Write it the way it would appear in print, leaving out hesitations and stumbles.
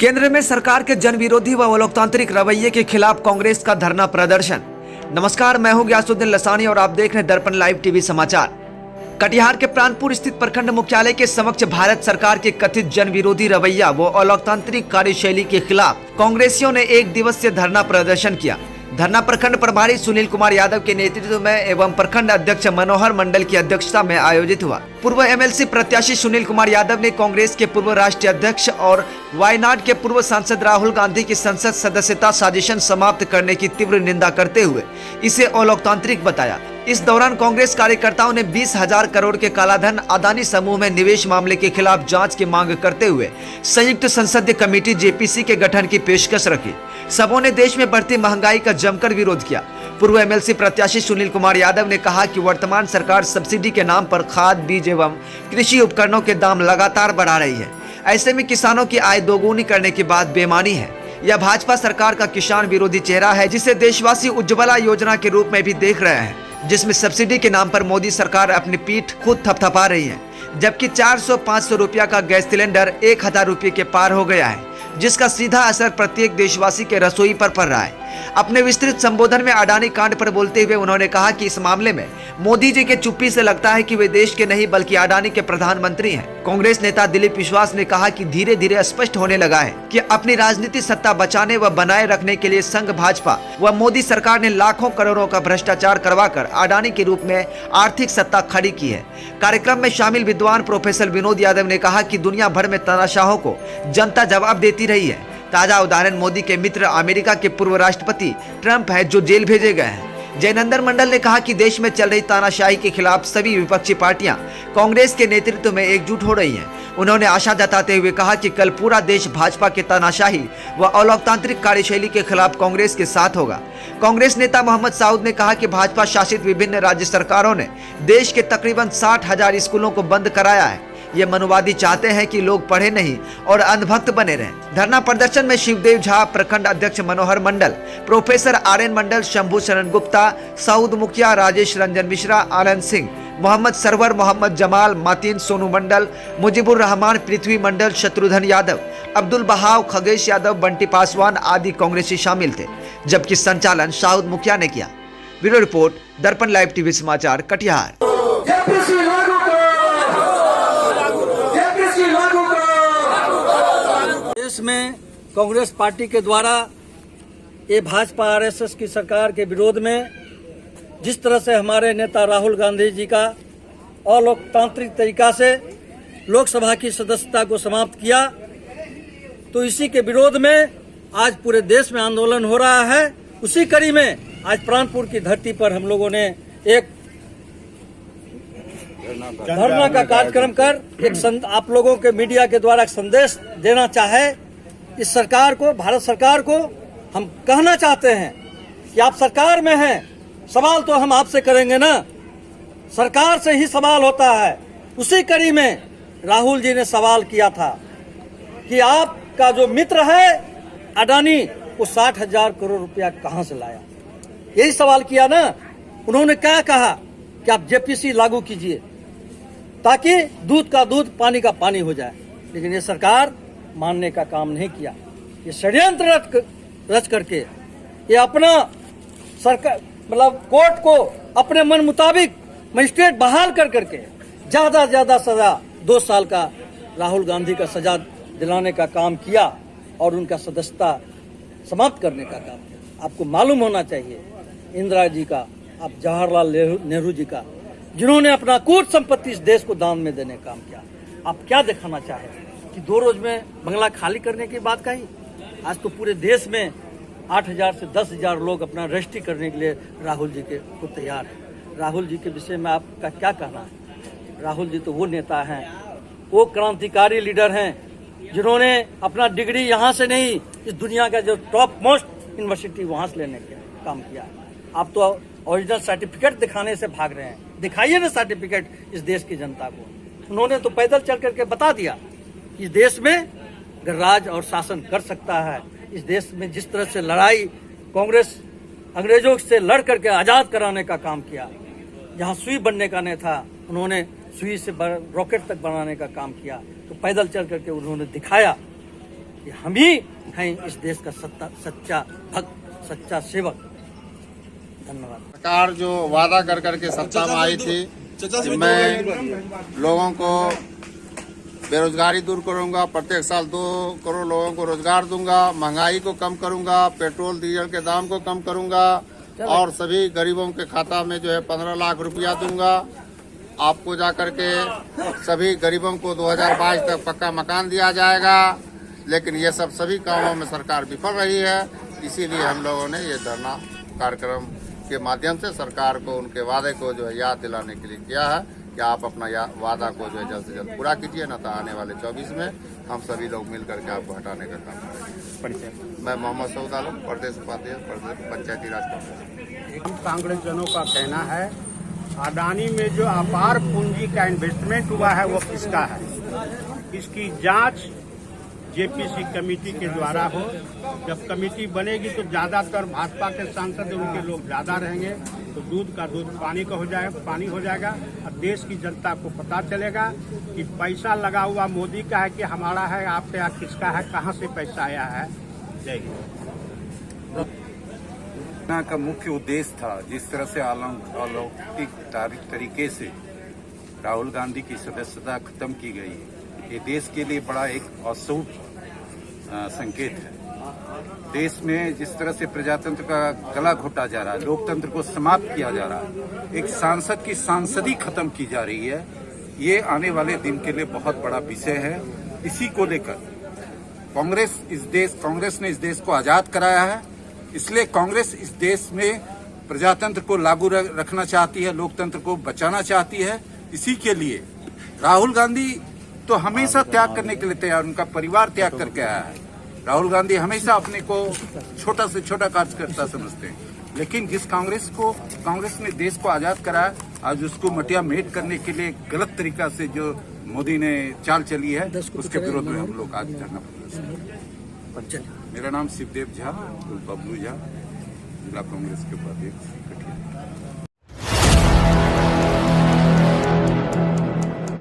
केंद्र में सरकार के जन विरोधी व लोकतांत्रिक रवैये के खिलाफ कांग्रेस का धरना प्रदर्शन। नमस्कार, मैं हूं गयासुद्दीन लसानी और आप देख रहे हैं दर्पण लाइव टीवी समाचार। कटिहार के प्राणपुर स्थित प्रखंड मुख्यालय के समक्ष भारत सरकार के कथित जन विरोधी रवैया व अलोकतांत्रिक कार्यशैली के खिलाफ कांग्रेसियों ने एक दिवसीय धरना प्रदर्शन किया। धरना प्रखंड प्रभारी सुनील कुमार यादव के नेतृत्व में एवं प्रखंड अध्यक्ष मनोहर मंडल की अध्यक्षता में आयोजित हुआ। पूर्व एमएलसी प्रत्याशी सुनील कुमार यादव ने कांग्रेस के पूर्व राष्ट्रीय अध्यक्ष और वायनाड के पूर्व सांसद राहुल गांधी की संसद सदस्यता साजिशन समाप्त करने की तीव्र निंदा करते हुए इसे अलोकतांत्रिक बताया। इस दौरान कांग्रेस कार्यकर्ताओं ने 20,000 करोड़ के कालाधन अदानी समूह में निवेश मामले के खिलाफ जांच की मांग करते हुए संयुक्त संसदीय कमेटी जेपीसी के गठन की पेशकश रखी। सबों ने देश में बढ़ती महंगाई का जमकर विरोध किया। पूर्व एमएलसी प्रत्याशी सुनील कुमार यादव ने कहा कि वर्तमान सरकार सब्सिडी के नाम पर खाद, बीज एवं कृषि उपकरणों के दाम लगातार बढ़ा रही है। ऐसे में किसानों की आय दोगुनी करने की बात बेमानी है। यह भाजपा सरकार का किसान विरोधी चेहरा है, जिसे देशवासी उज्ज्वला योजना के रूप में भी देख रहे हैं, जिसमें सब्सिडी के नाम पर मोदी सरकार अपनी पीठ खुद थपथपा रही है। जबकि 400-500 रुपया का गैस सिलेंडर 1,000 रुपये के पार हो गया है, जिसका सीधा असर प्रत्येक देशवासी के रसोई पर पड़ रहा है। अपने विस्तृत संबोधन में अडानी कांड पर बोलते हुए उन्होंने कहा कि इस मामले में मोदी जी के चुप्पी से लगता है कि वे देश के नहीं बल्कि अडानी के प्रधानमंत्री हैं। कांग्रेस नेता दिलीप विश्वास ने कहा कि धीरे धीरे स्पष्ट होने लगा है कि अपनी राजनीतिक सत्ता बचाने व बनाए रखने के लिए संघ भाजपा व मोदी सरकार ने लाखों करोड़ों का भ्रष्टाचार करवाकर अडानी के रूप में आर्थिक सत्ता खड़ी की है। कार्यक्रम में शामिल विद्वान प्रोफेसर विनोद यादव ने कहा कि दुनिया भर में तानाशाहों को जनता जवाब देती रही है। ताजा उदाहरण मोदी के मित्र अमेरिका के पूर्व राष्ट्रपति ट्रंप है, जो जेल भेजे गए हैं। जयनंदन मंडल ने कहा कि देश में चल रही तानाशाही के खिलाफ सभी विपक्षी पार्टियां कांग्रेस के नेतृत्व में एकजुट हो रही हैं। उन्होंने आशा जताते हुए कहा कि कल पूरा देश भाजपा के तानाशाही व अलोकतांत्रिक कार्यशैली के खिलाफ कांग्रेस के साथ होगा। कांग्रेस नेता मोहम्मद साउद ने कहा कि भाजपा शासित विभिन्न राज्य सरकारों ने देश के तकरीबन 60,000 स्कूलों को बंद कराया है। ये मनुवादी चाहते हैं कि लोग पढ़े नहीं और अंधभक्त बने रहें। धरना प्रदर्शन में शिवदेव झा, प्रखंड अध्यक्ष मनोहर मंडल, प्रोफेसर आर्यन मंडल, शंभू शरण गुप्ता, सऊद मुखिया, राजेश रंजन मिश्रा, आनंद सिंह, मोहम्मद सरवर, मोहम्मद जमाल, मातीन, सोनू मंडल, मुजीबुर रहमान, पृथ्वी मंडल, शत्रुघ्न यादव, अब्दुल बहाव, खगेश यादव, बंटी पासवान आदि कांग्रेसी शामिल थे, जबकि संचालन साउद मुखिया ने किया। ब्यूरो रिपोर्ट, दर्पण लाइव टीवी समाचार, कटिहार। देश में कांग्रेस पार्टी के द्वारा ये भाजपा आरएसएस की सरकार के विरोध में जिस तरह से हमारे नेता राहुल गांधी जी का अलोकतांत्रिक तरीका से लोकसभा की सदस्यता को समाप्त किया, तो इसी के विरोध में आज पूरे देश में आंदोलन हो रहा है। उसी कड़ी में आज प्राणपुर की धरती पर हम लोगों ने एक धरना का कार्यक्रम कर आप लोगों के मीडिया के द्वारा एक संदेश देना चाहे इस सरकार को, भारत सरकार को हम कहना चाहते हैं कि आप सरकार में हैं, सवाल तो हम आपसे करेंगे ना, सरकार से ही सवाल होता है। उसी कड़ी में राहुल जी ने सवाल किया था कि आपका जो मित्र है अडानी, वो 60,000 करोड़ रुपया कहां से लाया, यही सवाल किया ना। उन्होंने क्या कहा कि आप जेपीसी लागू कीजिए ताकि दूध का दूध, पानी का पानी हो जाए, लेकिन ये सरकार मानने का काम नहीं किया। ये षड्यंत्र रच करके ये अपना सरकार मतलब कोर्ट को अपने मन मुताबिक मजिस्ट्रेट बहाल कर करके ज्यादा सजा 2 साल का राहुल गांधी का सजा दिलाने का काम किया और उनका सदस्यता समाप्त करने का काम किया। आपको मालूम होना चाहिए इंदिरा जी का, आप जवाहरलाल नेहरू जी का, जिन्होंने अपना कूट संपत्ति इस देश को दान में देने का काम किया। आप क्या दिखाना चाहे कि 2 रोज में बंगला खाली करने की बात कही? आज तो पूरे देश में 8,000 से 10,000 लोग अपना रजिस्ट्री करने के लिए राहुल जी के को तैयार है। राहुल जी के विषय में आपका क्या कहना है? राहुल जी तो वो नेता हैं, वो क्रांतिकारी लीडर हैं, जिन्होंने अपना डिग्री यहाँ से नहीं, इस दुनिया का जो टॉप मोस्ट यूनिवर्सिटी वहाँ से लेने का काम किया। आप तो ओरिजिनल सर्टिफिकेट दिखाने से भाग रहे हैं। दिखाइए ना सर्टिफिकेट इस देश की जनता को। उन्होंने तो पैदल चल करके बता दिया कि इस देश में अगर राज और शासन कर सकता है, इस देश में जिस तरह से लड़ाई कांग्रेस अंग्रेजों से लड़ करके आजाद कराने का काम किया, जहां सुई बनने का नहीं था उन्होंने सुई से रॉकेट तक बनाने का काम किया, तो पैदल चल करके उन्होंने दिखाया कि हम ही हैं इस देश का सच्चा भक्त, सच्चा सेवक। धन्यवाद। सरकार जो वादा कर करके सत्ता में आई थी कि मैं लोगों को बेरोजगारी दूर करूंगा, प्रत्येक साल 2 करोड़ लोगों को रोजगार दूंगा, महंगाई को कम करूंगा, पेट्रोल डीजल के दाम को कम करूंगा और सभी गरीबों के खाता में जो है 15 लाख रुपया दूंगा। आपको जाकर के सभी गरीबों को 2022 तक पक्का मकान दिया जाएगा। लेकिन ये सब सभी कामों में सरकार विफल रही है। इसीलिए हम लोगों ने ये धरना कार्यक्रम के माध्यम से सरकार को उनके वादे को जो है याद दिलाने के लिए किया है कि आप अपना वादा को जो है जल्द से जल्द पूरा कीजिए, न तो आने वाले 24 में हम सभी लोग मिल करके आपको हटाने का काम करेंगे। मैं मोहम्मद सऊद आलम, प्रदेश उपाध्यक्ष पंचायती राज कांग्रेस। हम कांग्रेस जनों का कहना है, अडानी में जो अपार पूंजी का इन्वेस्टमेंट हुआ है वो किसका है, इसकी जांच जेपीसी कमेटी के द्वारा हो। जब कमेटी बनेगी तो ज्यादातर भाजपा के सांसद उनके लोग ज्यादा रहेंगे, तो दूध का दूध पानी का पानी हो जाएगा और देश की जनता को पता चलेगा कि पैसा लगा हुआ मोदी का है कि हमारा है, आपके यहाँ किसका है, कहाँ से पैसा आया है। जय हिंद। योजना का मुख्य उद्देश्य था, जिस तरह से अलौकिक तरीके से राहुल गांधी की सदस्यता खत्म की गई है, ये देश के लिए बड़ा एक अशुभ संकेत है। देश में जिस तरह से प्रजातंत्र का गला घोटा जा रहा है, लोकतंत्र को समाप्त किया जा रहा है, एक सांसद की सांसदी खत्म की जा रही है, ये आने वाले दिन के लिए बहुत बड़ा विषय है। इसी को लेकर कांग्रेस ने इस देश को आजाद कराया है, इसलिए कांग्रेस इस देश में प्रजातंत्र को लागू रखना चाहती है, लोकतंत्र को बचाना चाहती है। इसी के लिए राहुल गांधी तो हमेशा त्याग करने के लिए तैयार, उनका परिवार त्याग करके आया है। राहुल गांधी हमेशा अपने को छोटा से छोटा कार्यकर्ता समझते हैं, लेकिन जिस कांग्रेस ने देश को आजाद कराया, आज उसको मटिया मेट करने के लिए गलत तरीका से जो मोदी ने चाल चली है, उसके विरोध में हम लोग आज धरना प्रदर्शन। मेरा नाम शिवदेव झा, बबलू झा, जिला कांग्रेस के उपाध्यक्ष कटिहार।